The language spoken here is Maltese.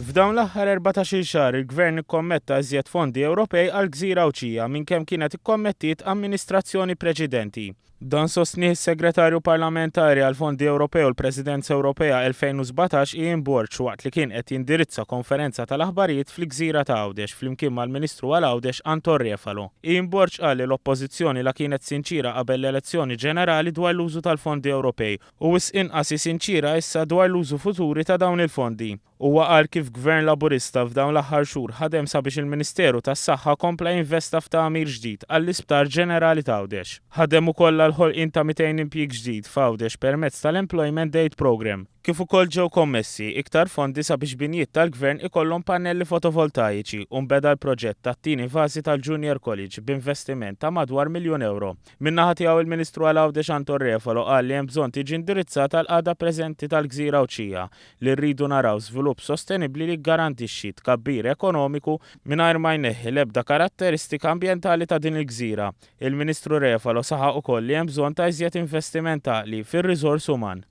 F'dawn l-aħħar 14-il xahar il-Gvern ikkommetta iżjed fondi Ewropej għal Gżira Awċija minkemm kienet ikkommettiet amministrazzjoni preċedenti. Dan sostnieh is-Segretarju Parlamentari għal Fondi Ewropej u l-Presidenza Ewropea 2017 Ian Borch waqt li kien qed jindirizza konferenza tal-aħbarijiet fil-Gżira ta' Għawdex flimkien mal-Ministru għal Għawdex Anton Refalo. Ian Borch qal li l-Oppożizzjoni la kienet sinċira qabel l-elezzjoni ġenerali dwar l-użu tal-fondi Ewropej u wisq inqas sinċira issa dwar l-użu futuri ta' dawn il-fondi. Huwa qal kif Gvern Laburista f'dawn l-aħħar xhur ħadem sabiex il-Ministeru tas-Saħħa kompla jinvesta f'tagħmir ġdid għall-Isptar Ġenerali ta' Għawdex. Ħadem ukoll għall-ħolqien ta' 200 impjieg ġdid f'Għawdex permezz tal-Employment Date Program. Kif ukoll ġew kommessi iktar fondi sabiex binjiet tal-Gvern ikollhom pannelli fotovoltaiċi u nbeda l-proġett tat-tieni fażi tal-Junior College b'investiment ta' madwar €1,000,000. Min-naħa tiegħu il-Ministru għal Għawdex Anton Refalo qal li hemm bżonn tiġi indirizzata l-qagħda preżenti tal-Gżira Awċija li rridu naraw żvilupp sostenibbli li jgarantixxi tkabbir ekonomiku mingħajr ma jneħħi l-ebda karatteristika ambjentali ta' din il-gżira. Il-Ministru Refalo saħaq ukoll li hemm bżonn ta' iżjed investiment għaqli fir-riżors uman.